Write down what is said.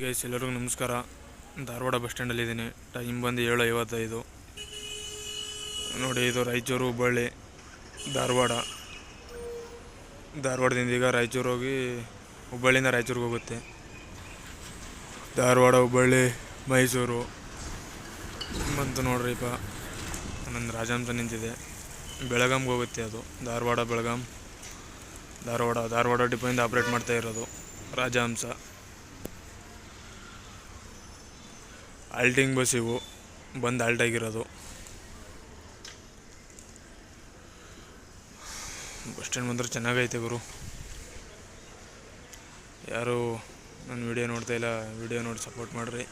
Guys ಎಲ್ಲರಿಗೂ ನಮಸ್ಕಾರ. Dharwad bus ಸ್ಟ್ಯಾಂಡಲ್ಲಿದ್ದೀನಿ. Time ಬಂದು 7:55. ನೋಡಿ, ಇದು ರಾಯಚೂರು ಹುಬ್ಬಳ್ಳಿ ಧಾರವಾಡದಿಂದ ಈಗ ರಾಯಚೂರು ಹೋಗಿ ಹುಬ್ಬಳ್ಳಿಯಿಂದ ರಾಯಚೂರಿಗೆ ಹೋಗುತ್ತೆ. ಧಾರವಾಡ, ಹುಬ್ಬಳ್ಳಿ, ಮೈಸೂರು ಬಂತು ನೋಡ್ರಿಪ್ಪ. ನನ್ನ ರಾಜಹಂಸ ನಿಂತಿದೆ. ಬೆಳಗಾಂಗೆ ಹೋಗುತ್ತೆ ಅದು. ಧಾರವಾಡ ಡಿಪೋಯಿಂದ ಆಪ್ರೇಟ್ ಮಾಡ್ತಾ ಇರೋದು ರಾಜಹಂಸ. ಆಲ್ಟಿಂಗ್ ಬಸ್ ಇವು ಬಂದು ಆಲ್ಟ್ ಆಗಿರೋದು. ಬಸ್ ಸ್ಟ್ಯಾಂಡ್ ಮಾತ್ರ ಚೆನ್ನಾಗೈತೆ ಗುರು. ಯಾರು ನನ್ನ ವಿಡಿಯೋ ನೋಡ್ತಾ ಇಲ್ಲ, ವಿಡಿಯೋ ನೋಡಿ ಸಪೋರ್ಟ್ ಮಾಡಿರಿ.